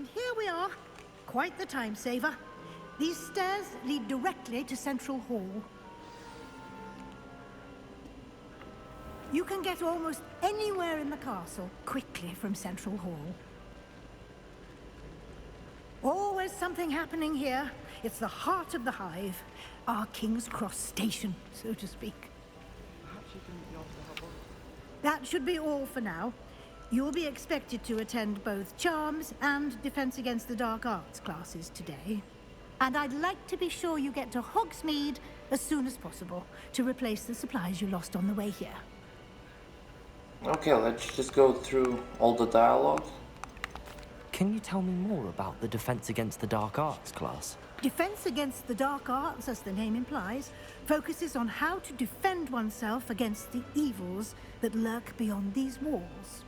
And here we are. Quite the time saver. These stairs lead directly to Central Hall. You can get almost anywhere in the castle quickly from Central Hall. Always something happening here. It's the heart of the hive. Our King's Cross station, so to speak. Perhaps you can meet me after Hogwarts. That should be all for now. You'll be expected to attend both Charms and Defense Against the Dark Arts classes today. And I'd like to be sure you get to Hogsmeade as soon as possible to replace the supplies you lost on the way here. Okay, let's just go through all the dialogue. Can you tell me more about the Defense Against the Dark Arts class? Defense Against the Dark Arts, as the name implies, focuses on how to defend oneself against the evils that lurk beyond these walls.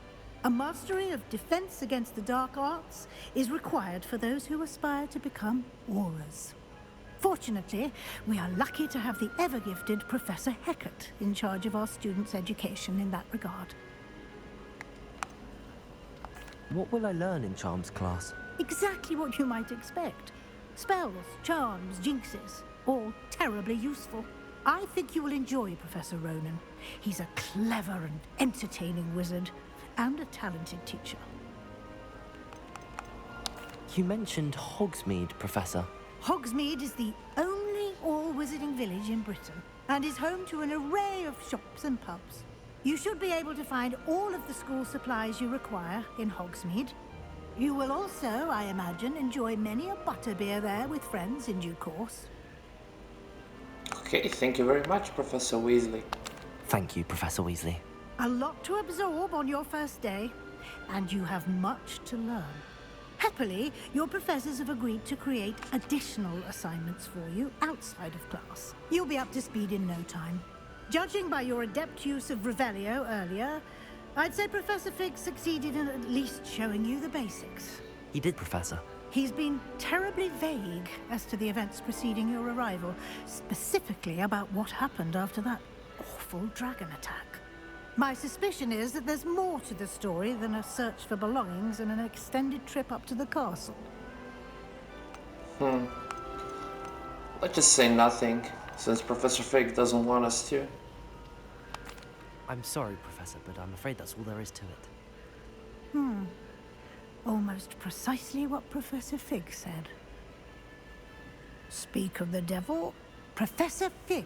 A mastery of Defense Against the Dark Arts is required for those who aspire to become Aurors. Fortunately, we are lucky to have the ever-gifted Professor Hecat in charge of our students' education in that regard. What will I learn in Charms class? Exactly what you might expect. Spells, charms, jinxes, all terribly useful. I think you will enjoy Professor Ronan. He's a clever and entertaining wizard, and a talented teacher. You mentioned Hogsmeade, Professor. Hogsmeade is the only all-wizarding village in Britain, and is home to an array of shops and pubs. You should be able to find all of the school supplies you require in Hogsmeade. You will also, I imagine, enjoy many a butterbeer there with friends in due course. Okay, thank you very much, Professor Weasley. Thank you, Professor Weasley. A lot to absorb on your first day, and you have much to learn. Happily, your professors have agreed to create additional assignments for you outside of class. You'll be up to speed in no time. Judging by your adept use of Revelio earlier, I'd say Professor Fig succeeded in at least showing you the basics. He did, Professor. He's been terribly vague as to the events preceding your arrival, specifically about what happened after that awful dragon attack. My suspicion is that there's more to the story than a search for belongings and an extended trip up to the castle. Let's just say nothing, since Professor Fig doesn't want us to. I'm sorry, Professor, but I'm afraid that's all there is to it. Almost precisely what Professor Fig said. Speak of the devil, Professor Fig.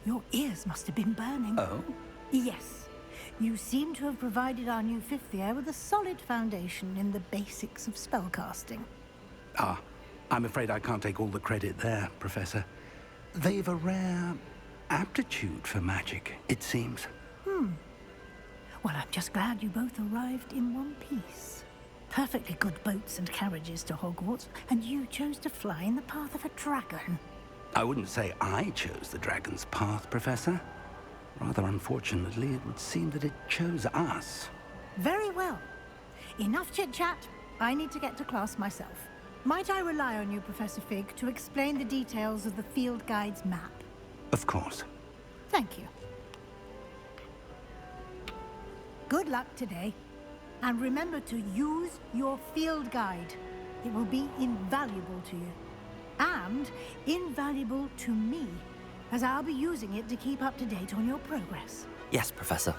Your ears must have been burning. Oh? Yes. You seem to have provided our new fifth year with a solid foundation in the basics of spellcasting. Ah, I'm afraid I can't take all the credit there, Professor. They've a rare aptitude for magic, it seems. Well, I'm just glad you both arrived in one piece. Perfectly good boats and carriages to Hogwarts, and you chose to fly in the path of a dragon. I wouldn't say I chose the dragon's path, Professor. Rather unfortunately, it would seem that it chose us. Very well. Enough chit-chat. I need to get to class myself. Might I rely on you, Professor Fig, to explain the details of the field guide's map? Of course. Thank you. Good luck today. And remember to use your field guide. It will be invaluable to you. And invaluable to me, as I'll be using it to keep up to date on your progress. Yes, Professor.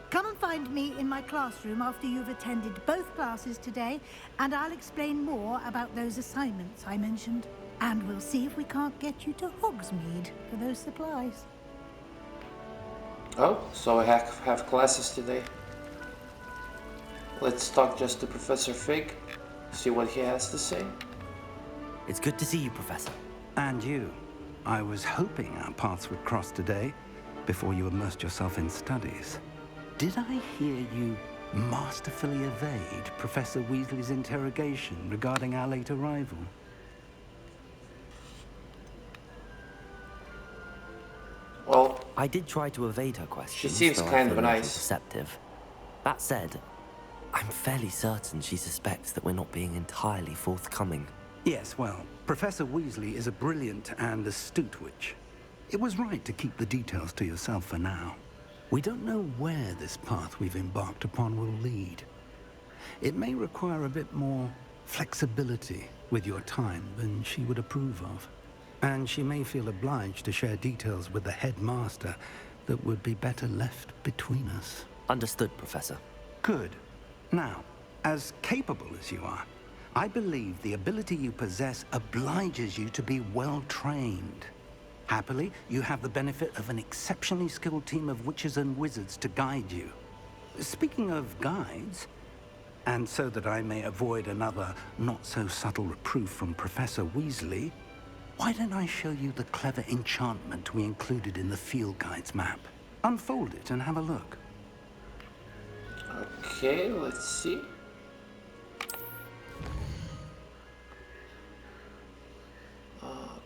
Come and find me in my classroom after you've attended both classes today, and I'll explain more about those assignments I mentioned. And we'll see if we can't get you to Hogsmeade for those supplies. Oh, so I have classes today. Let's talk just to Professor Fig, see what he has to say. It's good to see you, Professor. And you. I was hoping our paths would cross today, before you immersed yourself in studies. Did I hear you masterfully evade Professor Weasley's interrogation regarding our late arrival? Well, I did try to evade her questions. she seems though I kind feel of a little nice. deceptive. That said, I'm fairly certain she suspects that we're not being entirely forthcoming. Yes, well, Professor Weasley is a brilliant and astute witch. It was right to keep the details to yourself for now. We don't know where this path we've embarked upon will lead. It may require a bit more flexibility with your time than she would approve of. And she may feel obliged to share details with the headmaster that would be better left between us. Understood, Professor. Good. Now, as capable as you are, I believe the ability you possess obliges you to be well trained. Happily, you have the benefit of an exceptionally skilled team of witches and wizards to guide you. Speaking of guides, and so that I may avoid another not-so-subtle reproof from Professor Weasley, why don't I show you the clever enchantment we included in the field guide's map? Unfold it and have a look. Okay, let's see.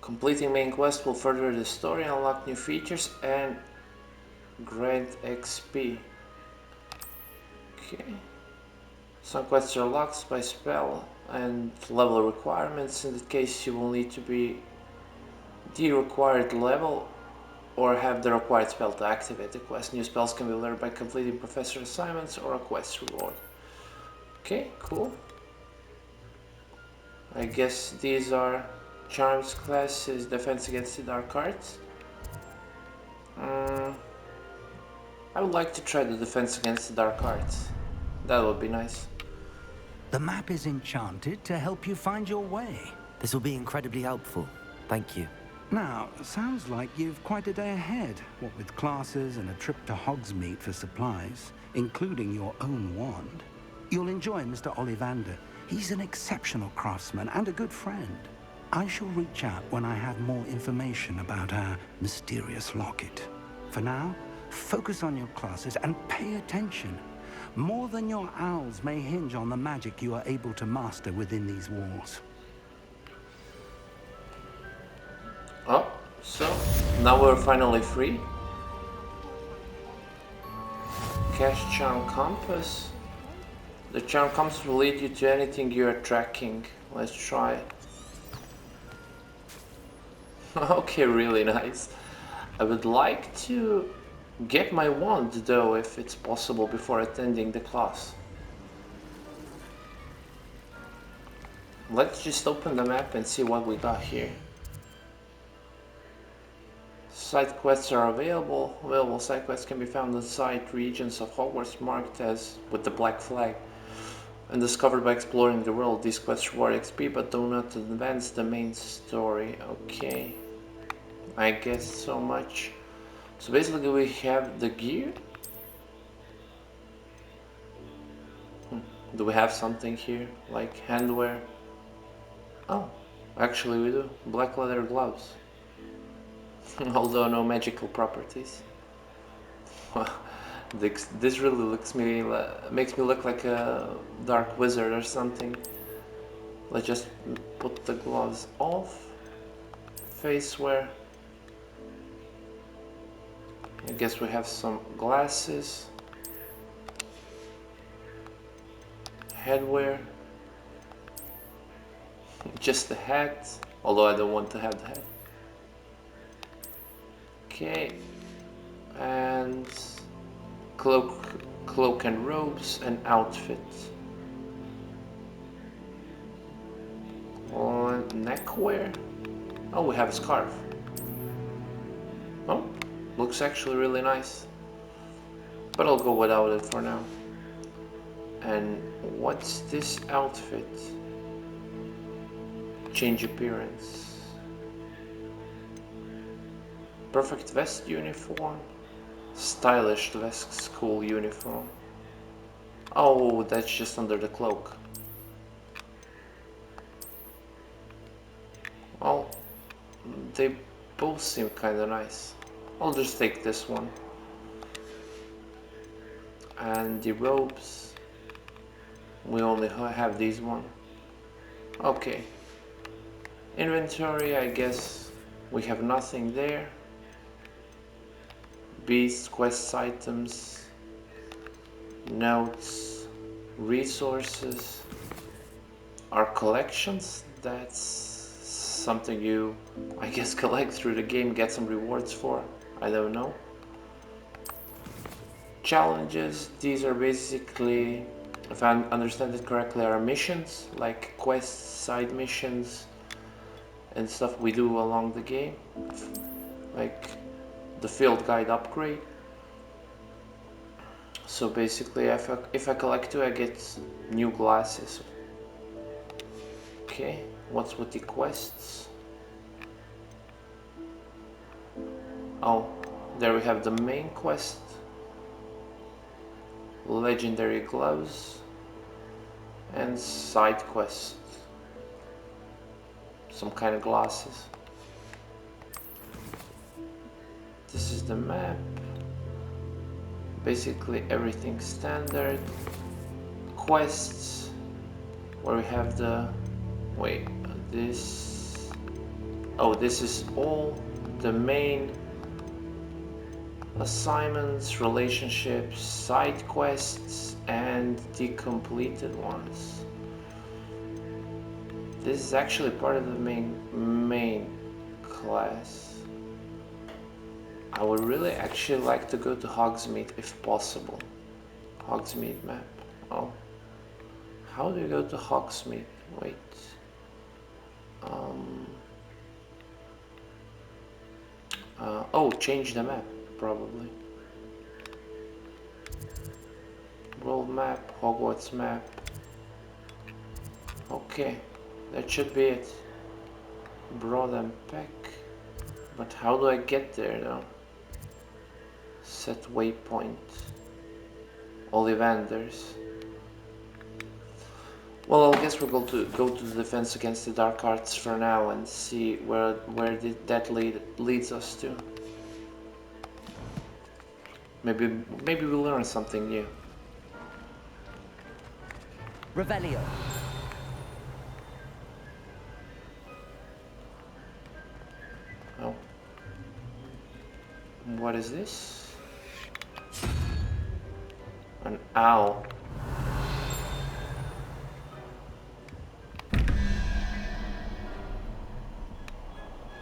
Completing main quest will further the story, unlock new features, and grant XP. Okay. Some quests are locked by spell and level requirements. In that case, you will need to be the required level or have the required spell to activate the quest. New spells can be learned by completing professor assignments or a quest reward. Okay, cool. I guess these are Charms classes, defense against the dark arts. I would like to try the defense against the dark arts. That would be nice. The map is enchanted to help you find your way. This will be incredibly helpful. Thank you. Now, sounds like you've quite a day ahead, what with classes and a trip to Hogsmeade for supplies, including your own wand. You'll enjoy Mr. Ollivander. He's an exceptional craftsman and a good friend. I shall reach out when I have more information about our mysterious locket. For now, focus on your classes and pay attention. More than your owls may hinge on the magic you are able to master within these walls. Oh, so now we're finally free. Cast Charm Compass. The Charm Compass will lead you to anything you are tracking. Let's try it. Okay, really nice. I would like to get my wand though, if it's possible, before attending the class. Let's just open the map and see what we got here. Side quests are available. Available side quests can be found in side regions of Hogwarts marked as with the black flag and discovered by exploring the world. These quests reward XP but do not advance the main story. Okay, I guess so much. So basically we have the gear. Do we have something here like handwear? Oh, actually we do. Black leather gloves. Although no magical properties. This really makes me look like a dark wizard or something. Let's just put the gloves off. Face wear. I guess we have some glasses. Headwear. Just the hat, although I don't want to have the hat. Okay, and cloak and robes and outfit. On neckwear. Oh, we have a scarf. Oh, looks actually really nice. But I'll go without it for now. And what's this outfit? Change appearance. Perfect vest uniform. Stylish vest school uniform. Oh, that's just under the cloak. Well, they both seem kinda nice. I'll just take this one. And the robes. We only have these one. Okay. Inventory, I guess we have nothing there. Beasts, quest items, notes, resources, our collections. That's something you, I guess, collect through the game, get some rewards for. I don't know. Challenges, these are basically if I understand it correctly, are missions, like quests, side missions, and stuff we do along the game, like the field guide upgrade. So basically, if I collect 2, I get new glasses. Okay, what's with the quests? Oh, there we have the main quest. Legendary gloves. And side quest. Some kind of glasses. This is the map. Basically everything standard. Quests. Where we have the... Wait, this... Oh, this is all the main assignments, relationships, side quests, and the completed ones. This is actually part of the main class. I would really actually like to go to Hogsmeade if possible. Hogsmeade map. Oh. How do you go to Hogsmeade? Wait. Oh, change the map, probably. World map, Hogwarts map. Okay, that should be it. Broad and pack. But how do I get there now? Set waypoint. Ollivanders. Well, I guess we'll go to the defense against the dark arts for now and see where that leads us to. Maybe we'll learn something new. Revelio. Oh. What is this? An owl.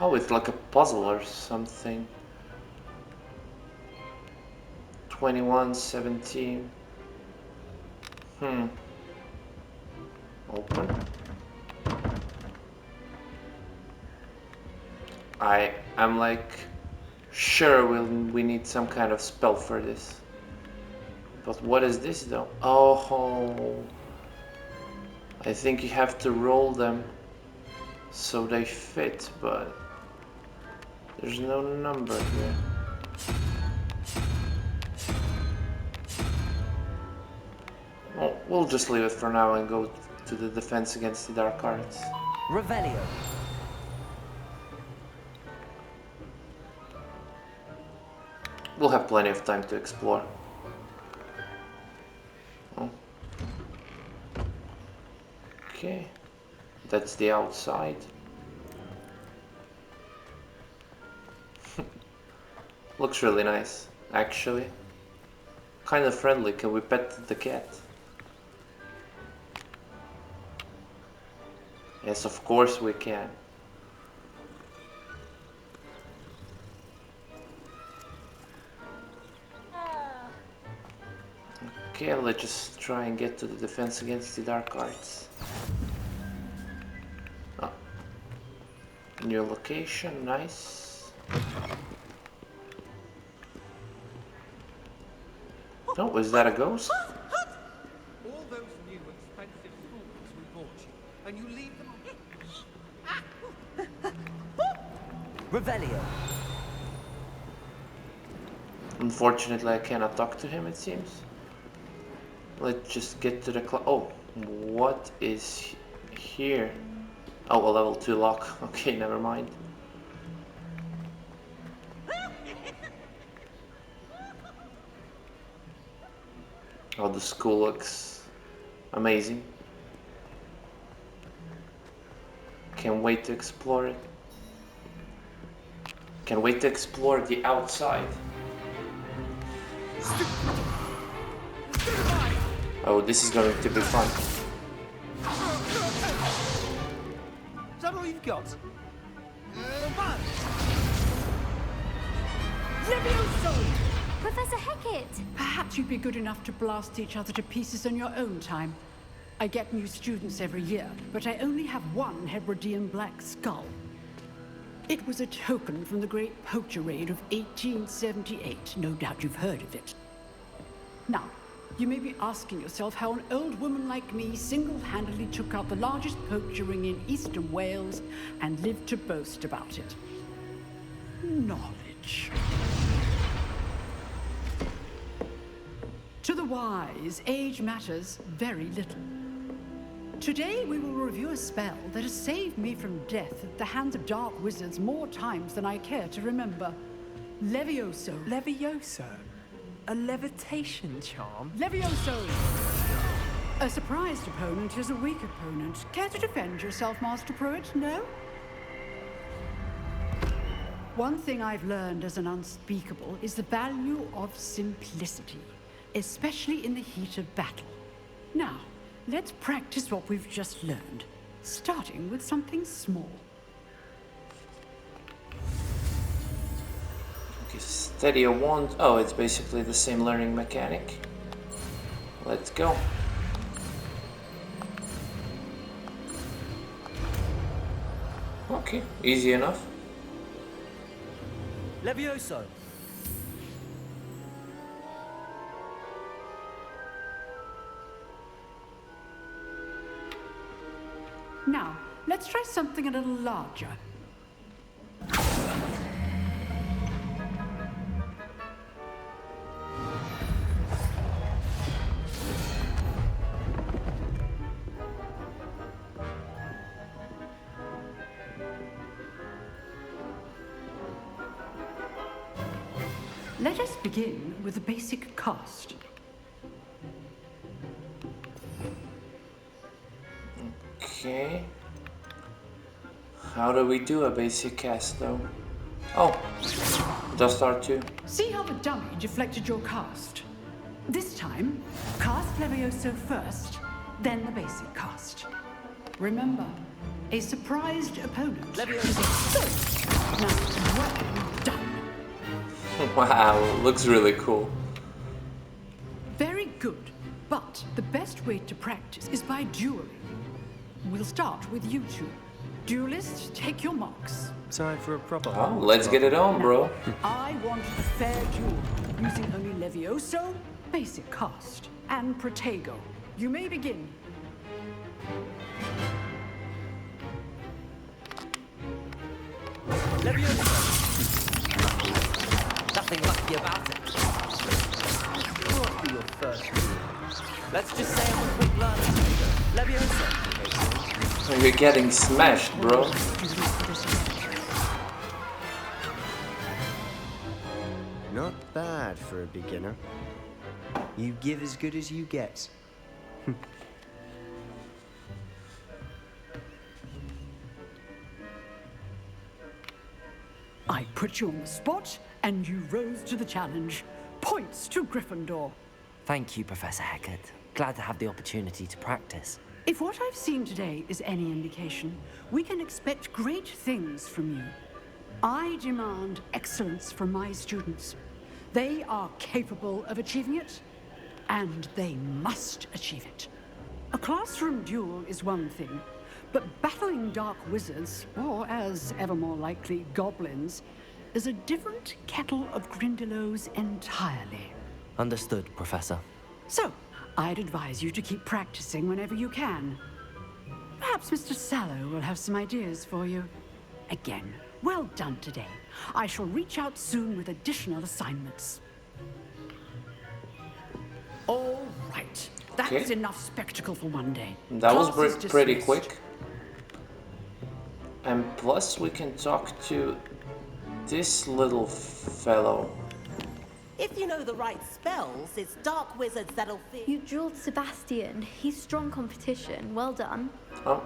Oh, it's like a puzzle or something. 21, 17. Open. I'm like sure we need some kind of spell for this. But what is this though? Oh, I think you have to roll them so they fit, but there's no number here. Well, we'll just leave it for now and go to the defense against the dark arts. Revelio. We'll have plenty of time to explore. Oh. Okay, that's the outside. Looks really nice, actually. Kind of friendly. Can we pet the cat? Yes, of course we can. Okay, let's just try and get to the defense against the dark arts. Oh. New location, nice. Oh, is that a ghost? All those new expensive schools we bought you, and you leave them. Revelio. Unfortunately, I cannot talk to him, it seems. Let's just get to the oh, what is here? Oh, a level 2 lock. Okay, never mind. Oh, the school looks amazing. Can't wait to explore it. Can't wait to explore the outside. Oh, this is going to be fun. Is that all you've got? Levioso! Professor Hecat! Perhaps you'd be good enough to blast each other to pieces in your own time. I get new students every year, but I only have one Hebridean black skull. It was a token from the Great Poacher Raid of 1878. No doubt you've heard of it. Now, you may be asking yourself how an old woman like me single-handedly took out the largest poacher ring in eastern Wales and lived to boast about it. Knowledge. To the wise, age matters very little. Today we will review a spell that has saved me from death at the hands of dark wizards more times than I care to remember. Levioso. Levioso? A levitation charm? Levioso! A surprised opponent is a weak opponent. Care to defend yourself, Master Pruitt? No? One thing I've learned as an unspeakable is the value of simplicity, especially in the heat of battle. Now, let's practice what we've just learned, starting with something small. Okay, steady a wand. Oh, it's basically the same learning mechanic. Let's go. Okay, easy enough. Levioso! Now, let's try something a little larger. Let us begin with a basic cast. Okay. How do we do a basic cast though? Oh, just R2. See how the dummy deflected your cast? This time, cast Levioso first, then the basic cast. Remember, a surprised opponent. Levioso! Good. Now, well done. Wow, looks really cool. Very good. But the best way to practice is by dueling. We'll start with you two. Duelists, take your marks. Time for a proper Oh, let's get it on, bro. I want a fair duel, using only Levioso, basic cast, and Protego. You may begin. Levioso! Nothing lucky about it. What be your first move? Let's just say I'm a quick learner. Levioso! You're getting smashed, bro. Not bad for a beginner. You give as good as you get. I put you on the spot, and you rose to the challenge. Points to Gryffindor. Thank you, Professor Hecat. Glad to have the opportunity to practice. If what I've seen today is any indication, we can expect great things from you. I demand excellence from my students. They are capable of achieving it, and they must achieve it. A classroom duel is one thing, but battling dark wizards, or as ever more likely, goblins, is a different kettle of Grindylows entirely. Understood, Professor. So, I'd advise you to keep practicing whenever you can. Perhaps Mr. Sallow will have some ideas for you. Again, well done today. I shall reach out soon with additional assignments. All right. That's Okay. enough spectacle for one day. That was Class is pretty dismissed. quick. And plus we can talk to this little fellow. If you know the right spells, it's dark wizards that'll fear. You drilled Sebastian. He's strong competition. Well done. Oh,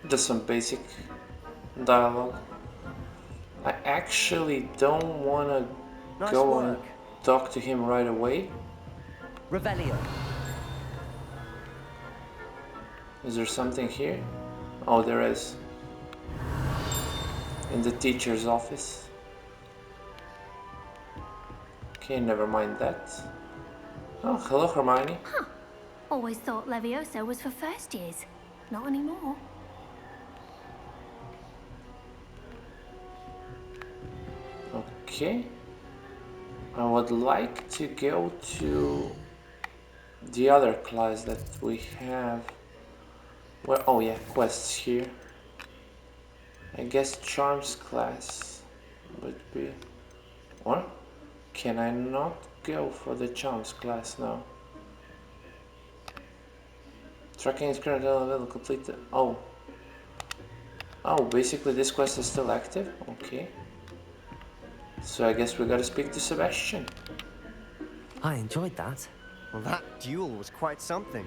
just some basic dialogue. I actually don't want to Nice go work. and talk to him right away. Revelio. Is there something here? Oh, there is. In the teacher's office. Okay, never mind that. Oh, hello, Hermione. Huh. Always thought Levioso was for first years. Not anymore. Okay. I would like to go to the other class that we have. Well, oh yeah, quests here. I guess Charms class would be... Or can I not go for the Charms class now? Tracking is currently available, complete the... Oh. Oh, basically this quest is still active? Okay. So I guess we gotta speak to Sebastian. I enjoyed that. Well, that duel was quite something.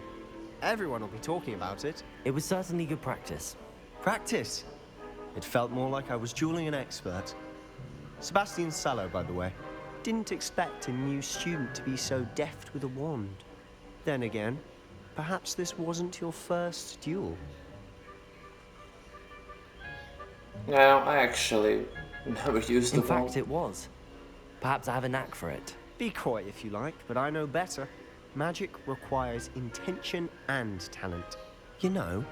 Everyone will be talking about it. It was certainly good practice. Practice? It felt more like I was dueling an expert. Sebastian Sallow, by the way. Didn't expect a new student to be so deft with a wand. Then again, perhaps this wasn't your first duel. No, I actually never used the In fact, wand. it was. Perhaps I have a knack for it. Be coy if you like, but I know better. Magic requires intention and talent. You know,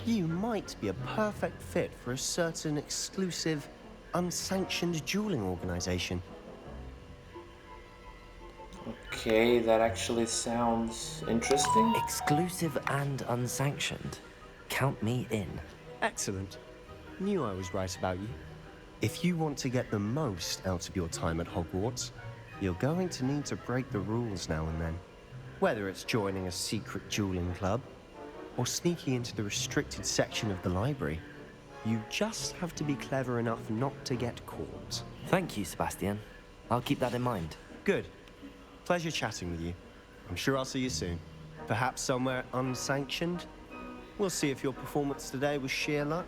you might be a perfect fit for a certain exclusive, unsanctioned dueling organization. Okay, that actually sounds interesting. Exclusive and unsanctioned. Count me in. Excellent. Knew I was right about you. If you want to get the most out of your time at Hogwarts, you're going to need to break the rules now and then. Whether it's joining a secret dueling club, or sneaking into the restricted section of the library, you just have to be clever enough not to get caught. Thank you, Sebastian. I'll keep that in mind. Good. Pleasure chatting with you. I'm sure I'll see you soon. Perhaps somewhere unsanctioned? We'll see if your performance today was sheer luck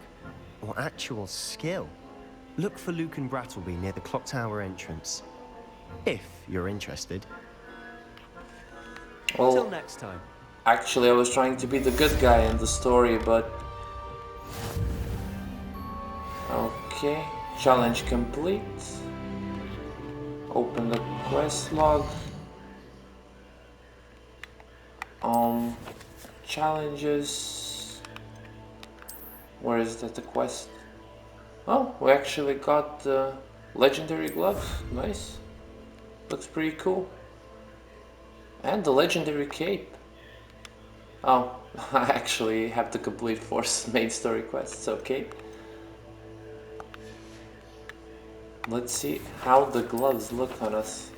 or actual skill. Look for Luke and Brattleby near the clock tower entrance. If you're interested. Well, Till next time. actually, I was trying to be the good guy in the story, but... Okay, challenge complete. Open the quest log. Challenges. Where is that, the quest? Oh, we actually got the legendary gloves. Nice. Looks pretty cool. And the legendary cape. Oh, I actually have to complete 4 main story quests, okay. Let's see how the gloves look on us.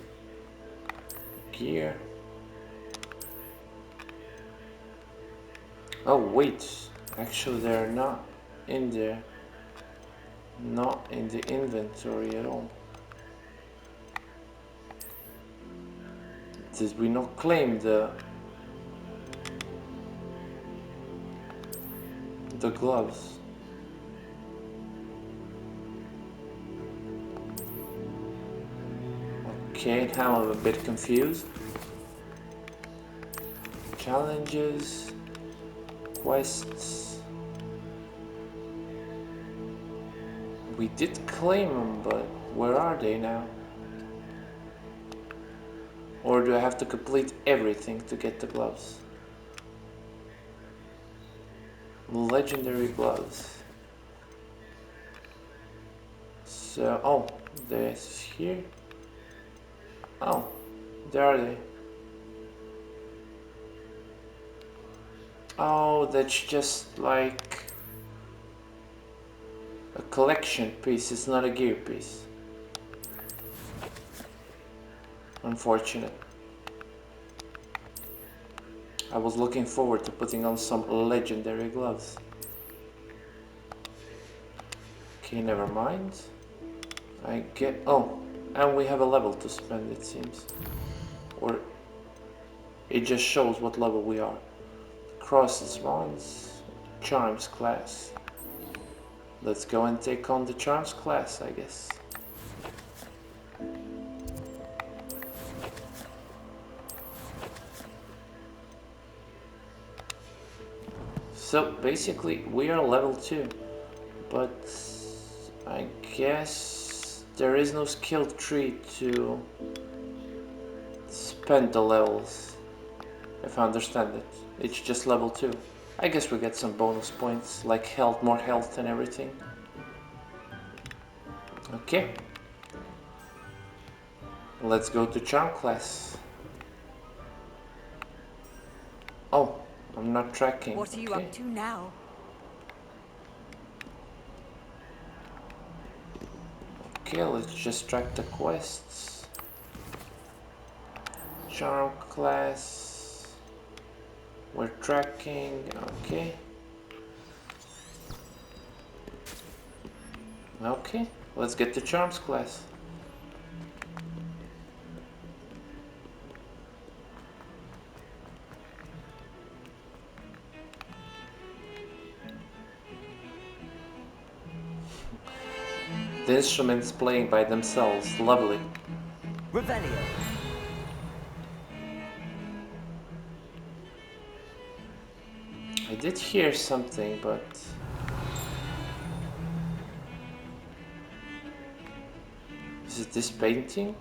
Gear. Oh wait, actually they're not in there. Not in the inventory at all. Did we not claim the gloves? Okay, now I'm a bit confused. Challenges, quests. We did claim them, but where are they now? Or do I have to complete everything to get the gloves? Legendary gloves. So, oh, there's here. Oh, there are they. Oh, that's just like a collection piece, it's not a gear piece. Unfortunate. I was looking forward to putting on some legendary gloves. Okay, never mind. I get... oh, and we have a level to spend, it seems. Or it just shows what level we are. Crosses, wands, charms class. Let's go and take on the charms class, I guess. So basically we are level 2, but I guess there is no skill tree to spend the levels, if I understand it. It's just level 2. I guess we get some bonus points, like health, more health and everything. Okay. Let's go to charm class. Oh, I'm not tracking. What are you up to now? Okay, let's just track the quests. Charm class. We're tracking, okay. Okay, let's get to charms class. The instruments playing by themselves, lovely. Revelio. I did hear something, but... Is it this painting?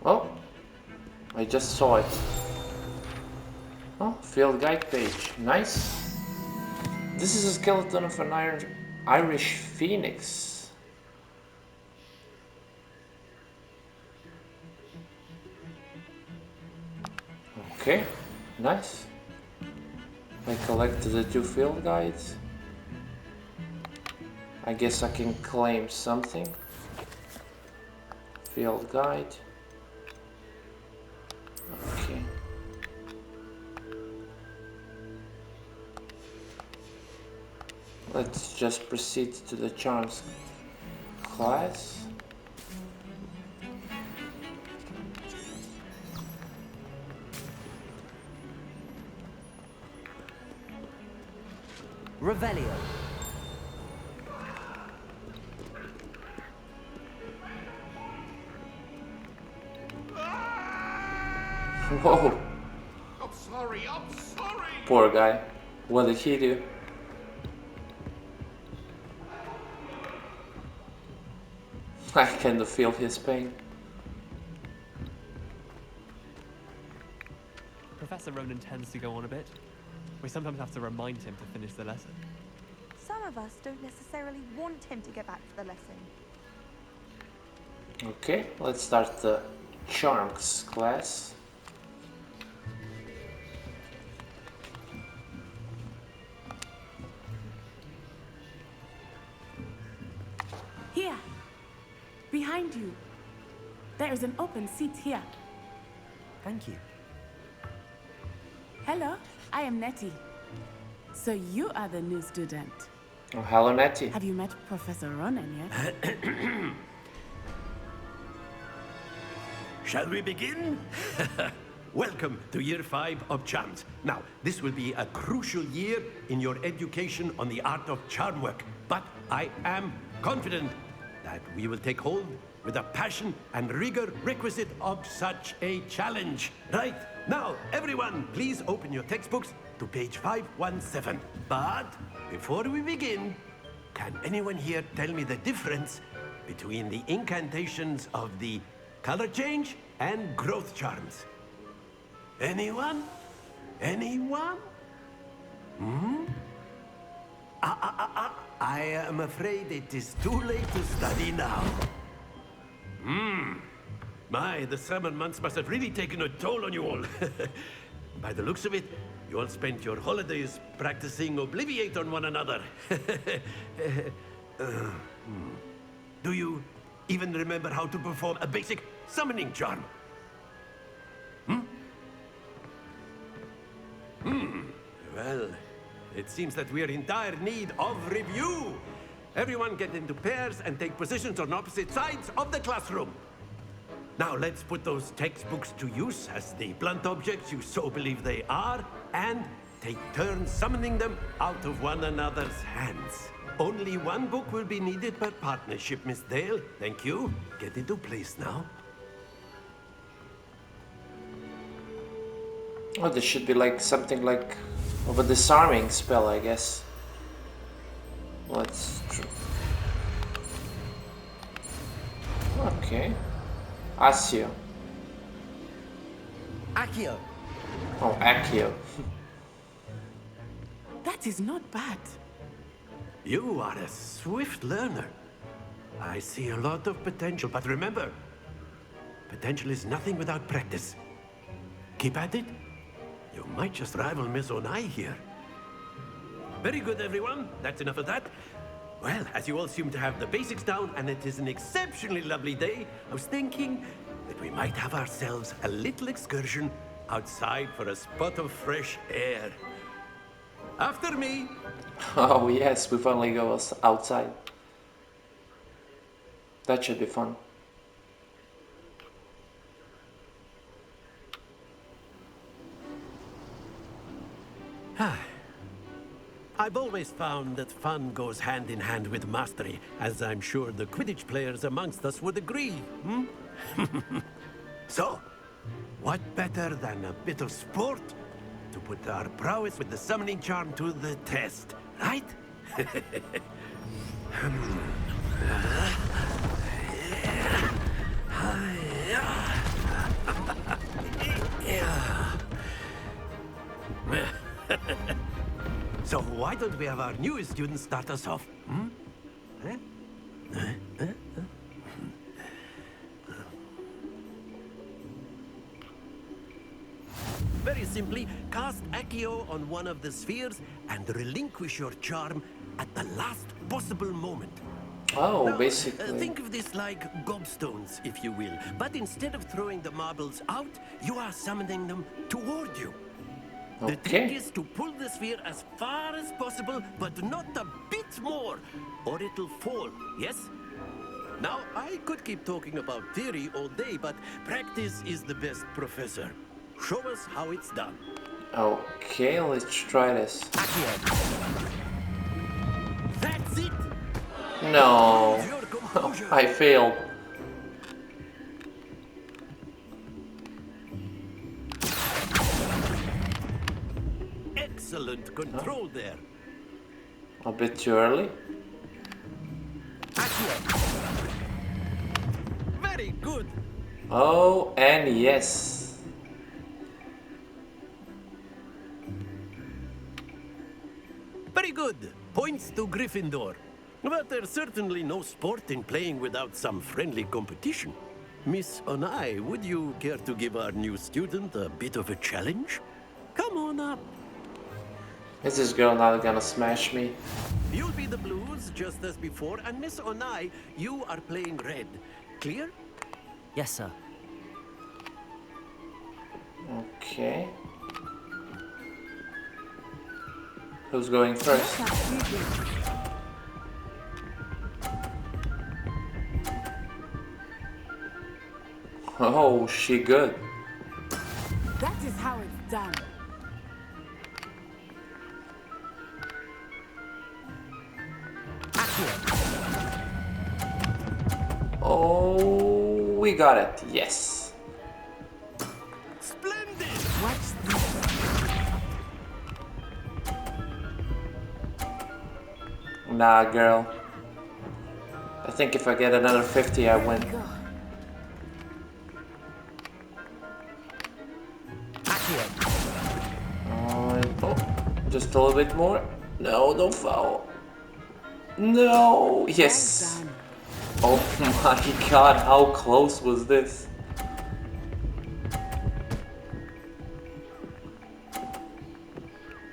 Oh! I just saw it. Oh, field guide page. Nice. This is a skeleton of an Irish phoenix. Okay, nice. I collected the 2 field guides. I guess I can claim something. Field guide. Okay. Let's just proceed to the charms class. Revelio. Whoa! I'm sorry, I'm sorry! Poor guy. What did he do? I kind of feel his pain. Professor Ronan tends to go on a bit. We sometimes have to remind him to finish the lesson. Some of us don't necessarily want him to get back to the lesson. Okay, let's start the charms class. Here, behind you. There is an open seat here. Thank you. Hello, I am Nettie. So you are the new student. Oh, hello, Nettie. Have you met Professor Ronan yet? Shall we begin? Welcome to Year 5 of Charms. Now, this will be a crucial year in your education on the art of charm work. But I am confident that we will take hold with the passion and rigor requisite of such a challenge. Right, now, everyone, please open your textbooks to page 517. But before we begin, can anyone here tell me the difference between the incantations of the color change and growth charms? Anyone? Anyone? Hmm? I am afraid it is too late to study now. My, the summer months must have really taken a toll on you all. By the looks of it, you all spent your holidays practicing Obliviate on one another. Do you even remember how to perform a basic summoning charm? Well, it seems that we are in dire need of review. Everyone get into pairs and take positions on opposite sides of the classroom. Now let's put those textbooks to use as the blunt objects you so believe they are, and take turns summoning them out of one another's hands. Only one book will be needed per partnership, Miss Dale. Thank you. Get into place now. Oh, this should be like something like of a disarming spell, I guess. Let's try. Okay. Accio. Accio. Oh, Accio. That is not bad. You are a swift learner. I see a lot of potential, but remember, potential is nothing without practice. Keep at it. You might just rival Miss Onai here. Very good, everyone. That's enough of that. Well, as you all seem to have the basics down, and it is an exceptionally lovely day, I was thinking that we might have ourselves a little excursion outside for a spot of fresh air. After me. Oh yes, we finally go outside. That should be fun. I've always found that fun goes hand in hand with mastery, as I'm sure the Quidditch players amongst us would agree, hmm? So, what better than a bit of sport to put our prowess with the summoning charm to the test, right? So why don't we have our newest student start us off? Hmm? Very simply, cast Accio on one of the spheres and relinquish your charm at the last possible moment. Oh, now, basically. Think of this like gobstones, if you will. But instead of throwing the marbles out, you are summoning them toward you. The trick is to pull the sphere as far as possible, but not a bit more, or it'll fall, yes? Now, I could keep talking about theory all day, but practice is the best professor. Show us how it's done. Okay, let's try this. That's it! No, I failed. Excellent control there. A bit too early. Very good. Oh, and yes. Very good. Points to Gryffindor. But there's certainly no sport in playing without some friendly competition. Miss Onai, would you care to give our new student a bit of a challenge? Come on up. Is this girl not gonna smash me? You'll be the blues, just as before, and Miss Onai, you are playing red. Clear? Yes, sir. Okay. Who's going first? Oh, she good. That is how it's done. Oh, we got it. Yes. Splendid. Watch this. Nah, girl. I think if I get another 50, I win. Oh, just a little bit more. No, don't foul. No, yes. Oh my god, how close was this?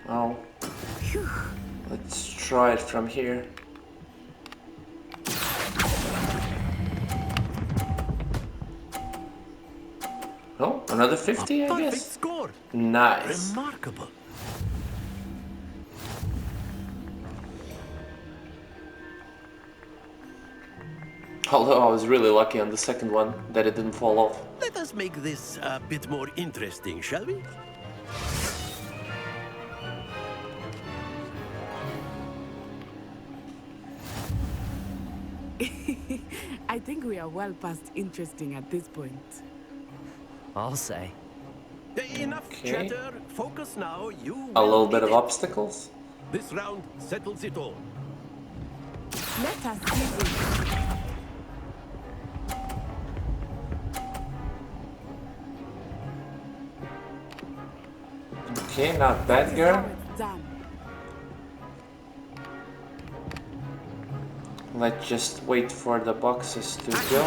Oh. Let's try it from here. Oh, another 50, I Perfect guess. score. Nice. Remarkable. Although I was really lucky on the second one that it didn't fall off. Let us make this a bit more interesting, shall we? I think we are well past interesting at this point. I'll say. Enough chatter. Focus now. You A will little bit need of it. obstacles. This round settles it all. Let us see this. Okay, not bad, girl. Let's just wait for the boxes to go.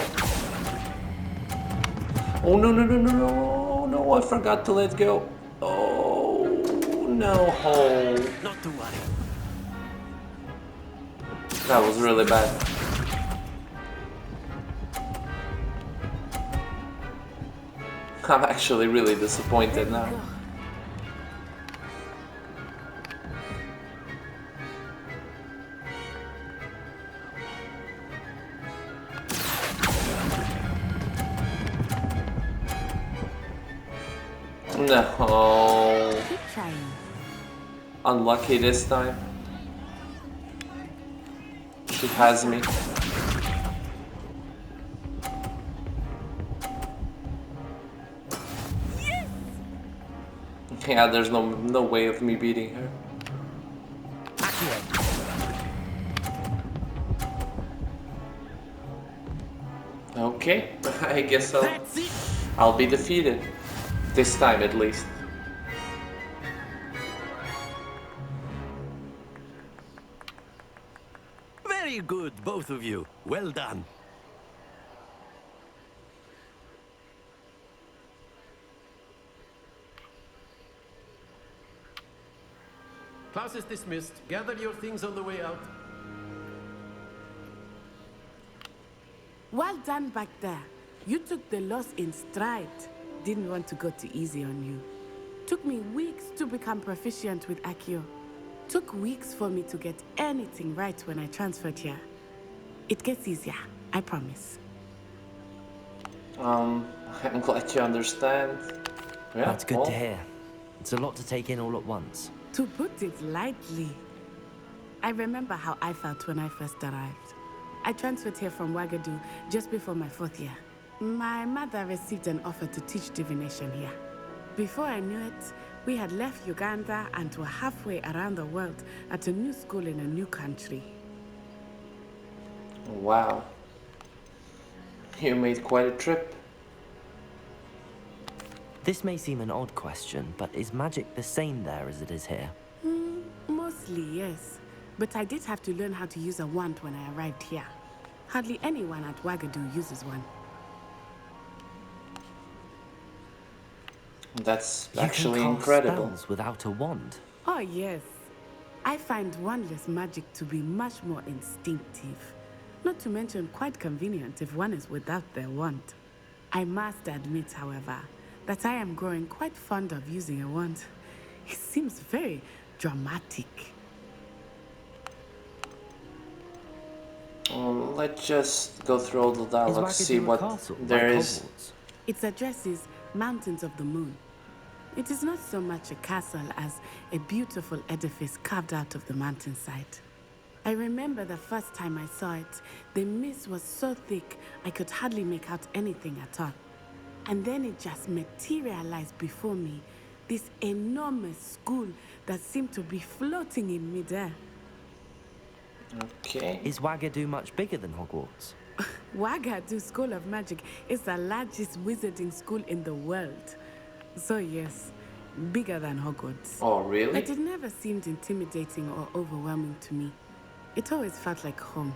Oh no no no no no no! I forgot to let go. Oh no! Not to worry. That was really bad. I'm actually really disappointed now. No. Keep trying. Unlucky this time. She has me. Yeah, there's no way of me beating her. Okay, I guess I'll be defeated. This time at least. Very good, both of you. Well done. Class is dismissed. Gather your things on the way out. Well done back there. You took the loss in stride. Didn't want to go too easy on you. Took me weeks to become proficient with Accio. Took weeks for me to get anything right when I transferred here. It gets easier, I promise. I'm glad you understand. Yeah, that's good to hear. It's a lot to take in all at once. To put it lightly, I remember how I felt when I first arrived. I transferred here from Ouagadougou just before my 4th year. My mother received an offer to teach divination here. Before I knew it, we had left Uganda and were halfway around the world at a new school in a new country. Wow. You made quite a trip. This may seem an odd question, but is magic the same there as it is here? Mostly, yes. But I did have to learn how to use a wand when I arrived here. Hardly anyone at Ouagadougou uses one. That's You actually can cast incredible. spells without a wand. Oh, yes. I find wandless magic to be much more instinctive. Not to mention quite convenient if one is without their wand. I must admit, however, that I am growing quite fond of using a wand. It seems very dramatic. Let's just go through all the dialogues, see what there is. Its address is Mountains of the Moon. It is not so much a castle as a beautiful edifice carved out of the mountainside. I remember the first time I saw it, the mist was so thick I could hardly make out anything at all. And then it just materialized before me, this enormous school that seemed to be floating in midair. Okay. Is Ouagadougou much bigger than Hogwarts? Ouagadougou School of Magic is the largest wizarding school in the world. So yes, bigger than Hogwarts. Oh, really? But it never seemed intimidating or overwhelming to me. It always felt like home.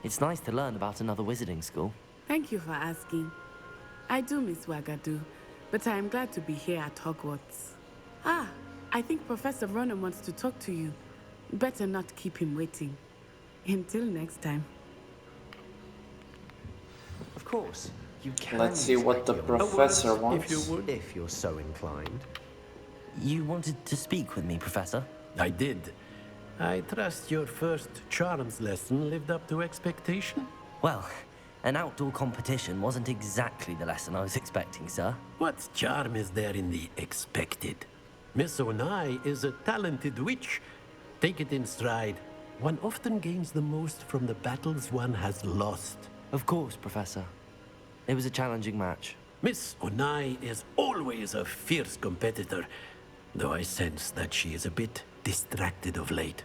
It's nice to learn about another wizarding school. Thank you for asking. I do miss Ouagadougou, but I am glad to be here at Hogwarts. Ah, I think Professor Ronan wants to talk to you. Better not keep him waiting. Until next time. Of course, you can. Let's see what the professor wants. If you would, if you're so inclined. You wanted to speak with me, Professor? I did. I trust your first charms lesson lived up to expectation? Well, an outdoor competition wasn't exactly the lesson I was expecting, sir. What charm is there in the expected? Miss Onai is a talented witch. Take it in stride. One often gains the most from the battles one has lost. Of course, Professor. It was a challenging match. Miss Onai is always a fierce competitor, though I sense that she is a bit distracted of late.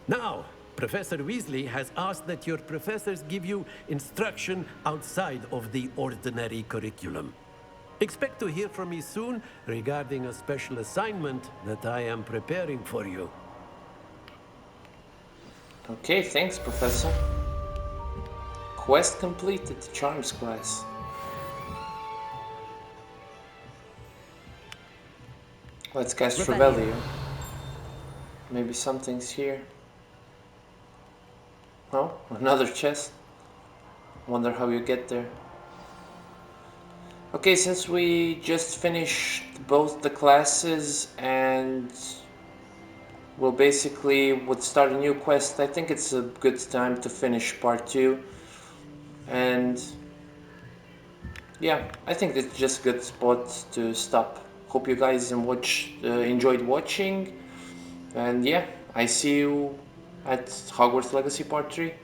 Now, Professor Weasley has asked that your professors give you instruction outside of the ordinary curriculum. Expect to hear from me soon regarding a special assignment that I am preparing for you. Okay, thanks, Professor. Quest completed, Charms class. Let's cast Revelio. Maybe something's here. Oh, another chest. Wonder how you get there. Okay, since we just finished both the classes and we'll basically would start a new quest, I think it's a good time to finish part 2. And yeah, I think it's just a good spot to stop. Hope you guys enjoyed watching. And yeah, I see you at Hogwarts Legacy Part 3.